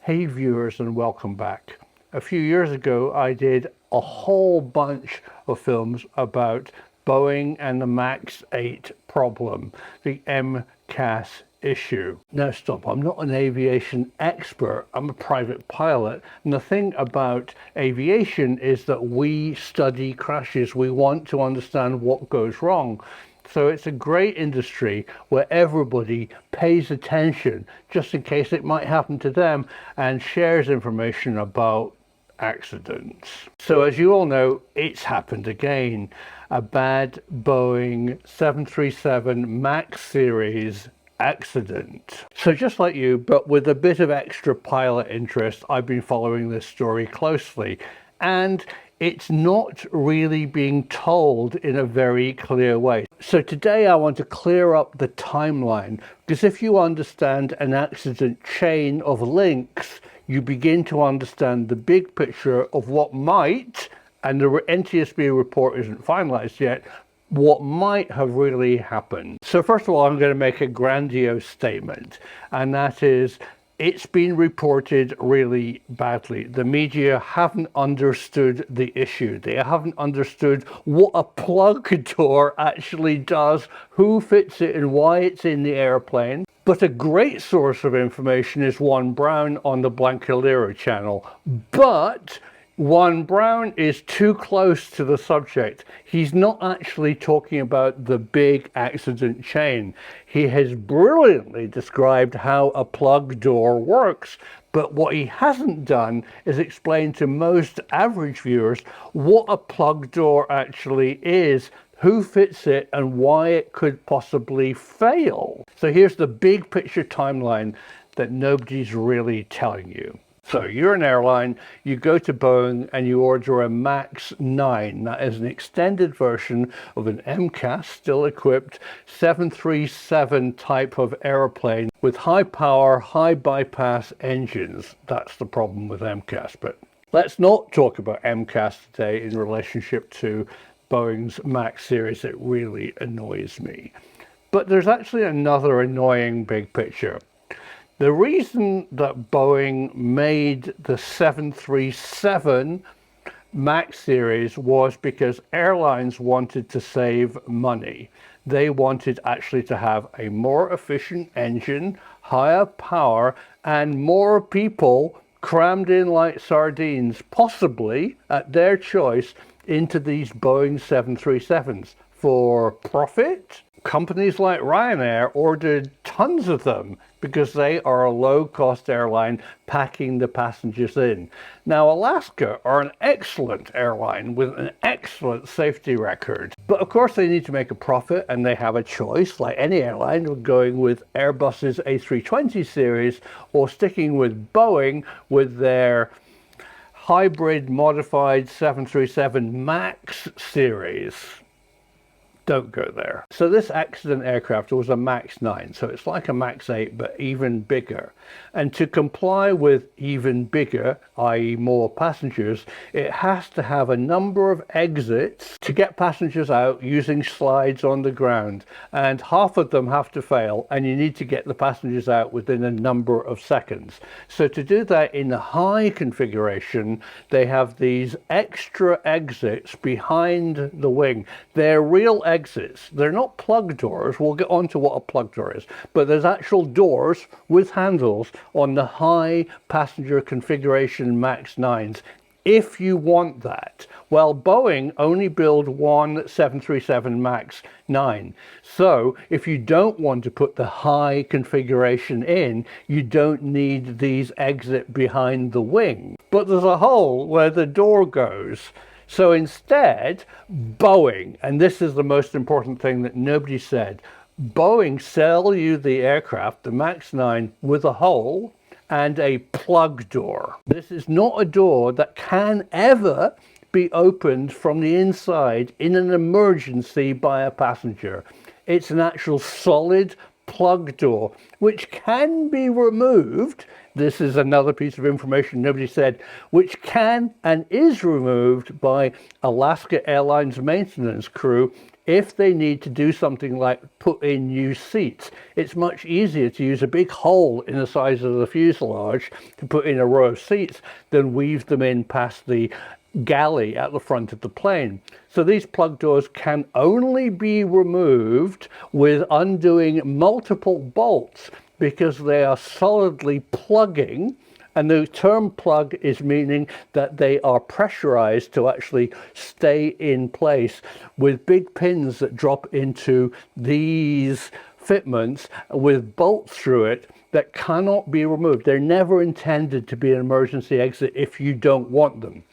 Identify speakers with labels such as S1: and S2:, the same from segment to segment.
S1: Hey viewers, and welcome back. A few years ago I did a whole bunch of films about Boeing and the Max 8 problem, the MCAS issue. Now stop, I'm not an aviation expert, I'm a private pilot, and the thing about aviation is that we study crashes. We want to understand what goes wrong. So it's a great industry where everybody pays attention just in case it might happen to them and shares information about accidents. So as you all know, it's happened again. A bad Boeing 737 Max series accident. So just like you, but with a bit of extra pilot interest, I've been following this story closely. And it's not really being told in a very clear way. So today I want to clear up the timeline, because if you understand an accident chain of links, you begin to understand the big picture of what might, and the NTSB report isn't finalized yet, what might have really happened. So first of all, I'm going to make a grandiose statement, and that is, it's been reported really badly. The media haven't understood the issue. They haven't understood what a plug door actually does, who fits it and why it's in the airplane. But a great source of information is Juan Brown on the Blancalero channel. But Juan Brown is too close to the subject. He's not actually talking about the big accident chain. He has brilliantly described how a plug door works, but what he hasn't done is explain to most average viewers what a plug door actually is, who fits it, and why it could possibly fail. So here's the big picture timeline that nobody's really telling you. So you're an airline, you go to Boeing and you order a Max 9. That is an extended version of an MCAS, still equipped 737 type of airplane with high power, high bypass engines. That's the problem with MCAS. But let's not talk about MCAS today in relationship to Boeing's Max series. It really annoys me. But there's actually another annoying big picture. The reason that Boeing made the 737 Max series was because airlines wanted to save money. They wanted actually to have a more efficient engine, higher power, and more people crammed in like sardines, possibly at their choice, into these Boeing 737s. For profit, companies like Ryanair ordered tons of them because they are a low-cost airline packing the passengers in. Now, Alaska are an excellent airline with an excellent safety record. But of course, they need to make a profit, and they have a choice, like any airline, of going with Airbus's A320 series or sticking with Boeing with their hybrid modified 737 Max series. Don't go there. So this accident aircraft was a Max 9, so it's like a Max 8 but even bigger. And to comply with even bigger, i.e. more passengers, it has to have a number of exits to get passengers out using slides on the ground, and half of them have to fail, and you need to get the passengers out within a number of seconds. So to do that in the high configuration, they have these extra exits behind the wing. They're real exits. They're not plug doors. We'll get on to what a plug door is, but there's actual doors with handles on the high passenger configuration Max 9s if you want that. Well, Boeing only build one 737 Max 9. So if you don't want to put the high configuration in, you don't need these exit behind the wing. But there's a hole where the door goes. So instead, Boeing, and this is the most important thing that nobody said, Boeing sell you the aircraft, the Max 9, with a hole and a plug door. This is not a door that can ever be opened from the inside in an emergency by a passenger. It's an actual solid plug door, which can be removed this is another piece of information nobody said, which can and is removed by Alaska Airlines maintenance crew if they need to do something like put in new seats. It's much easier to use a big hole in the size of the fuselage to put in a row of seats than weave them in past the galley at the front of the plane. So these plug doors can only be removed with undoing multiple bolts because they are solidly plugging. And the term plug is meaning that they are pressurized to actually stay in place with big pins that drop into these fitments with bolts through it that cannot be removed. They're never intended to be an emergency exit if you don't want them.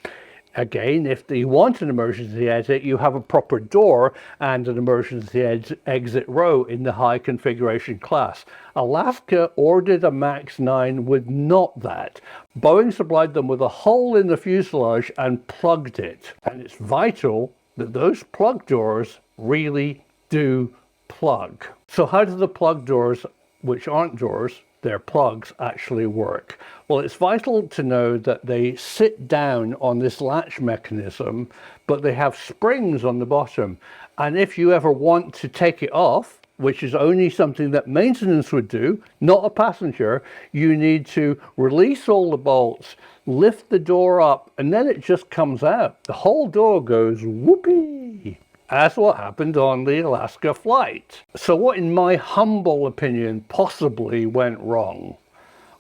S1: Again, if you want an emergency exit, you have a proper door and an emergency exit row in the high configuration class. Alaska ordered a Max 9 with not that. Boeing supplied them with a hole in the fuselage and plugged it. And it's vital that those plug doors really do plug. So how do the plug doors, which aren't doors, they're plugs, actually work? Well, it's vital to know that they sit down on this latch mechanism, but they have springs on the bottom. And if you ever want to take it off, which is only something that maintenance would do, not a passenger, you need to release all the bolts, lift the door up, and then it just comes out. The whole door goes whoopee. That's what happened on the Alaska flight. So what, in my humble opinion, possibly went wrong?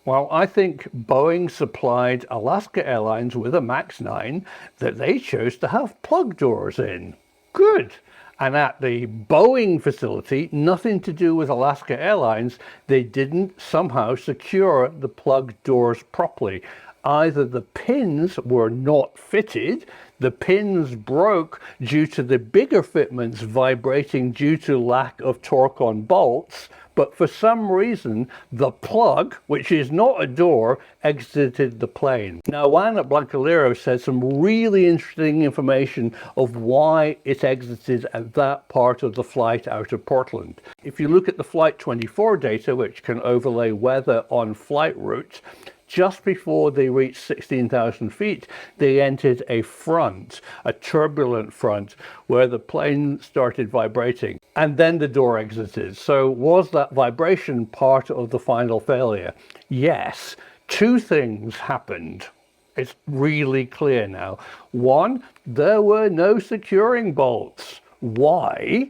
S1: Well, I think Boeing supplied Alaska Airlines with a Max 9 that they chose to have plug doors in. Good. And at the Boeing facility, nothing to do with Alaska Airlines, they didn't somehow secure the plug doors properly. Either the pins were not fitted, the pins broke due to the bigger fitments vibrating due to lack of torque on bolts, but for some reason the plug, which is not a door, exited the plane. Now, Juan at Blancalero said some really interesting information of why it exited at that part of the flight out of Portland. If you look at the Flight 24 data, which can overlay weather on flight routes, just before they reached 16,000 feet, they entered a front, a turbulent front, where the plane started vibrating. And then the door exited. So was that vibration part of the final failure? Yes. Two things happened. It's really clear now. One, there were no securing bolts. Why?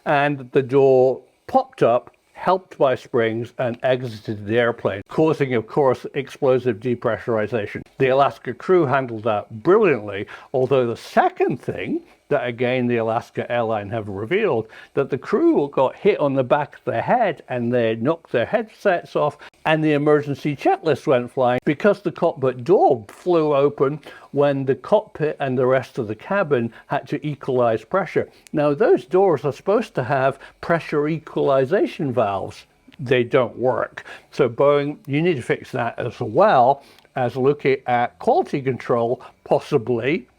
S1: And the door popped up, helped by springs, and exited the airplane, causing, of course, explosive depressurization. The Alaska crew handled that brilliantly, although the second thing that, again, the Alaska airline have revealed, that the crew got hit on the back of their head and they knocked their headsets off, and the emergency checklist went flying because the cockpit door flew open when the cockpit and the rest of the cabin had to equalize pressure. Now, those doors are supposed to have pressure equalization valves. They don't work. So Boeing, you need to fix that, as well as looking at quality control, possibly,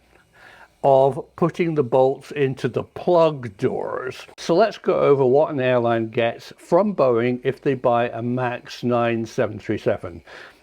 S1: of putting the bolts into the plug doors. So let's go over what an airline gets from Boeing if they buy a Max 9 737.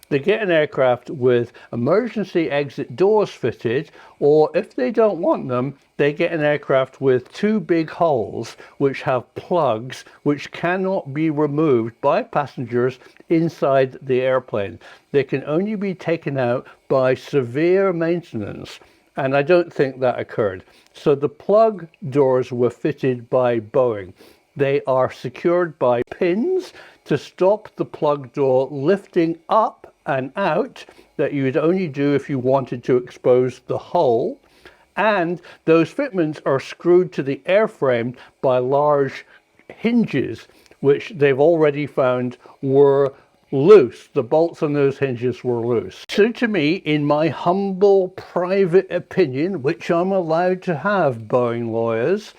S1: They get an aircraft with emergency exit doors fitted, or if they don't want them, they get an aircraft with two big holes which have plugs which cannot be removed by passengers inside the airplane. They can only be taken out by severe maintenance. And I don't think that occurred. So the plug doors were fitted by Boeing. They are secured by pins to stop the plug door lifting up and out, that you would only do if you wanted to expose the hole. And those fitments are screwed to the airframe by large hinges, which they've already found were loose. The bolts on those hinges were loose. So to me, in my humble private opinion, which I'm allowed to have, Boeing lawyers,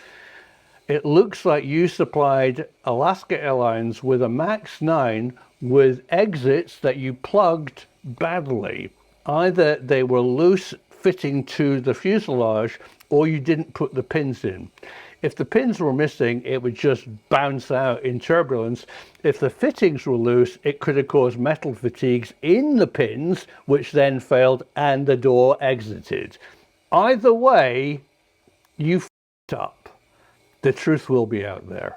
S1: it looks like you supplied Alaska Airlines with a Max 9 with exits that you plugged badly. Either they were loose fitting to the fuselage, or you didn't put the pins in. If the pins were missing, it would just bounce out in turbulence. If the fittings were loose, it could have caused metal fatigues in the pins, which then failed and the door exited. Either way, you f***ed up. The truth will be out there.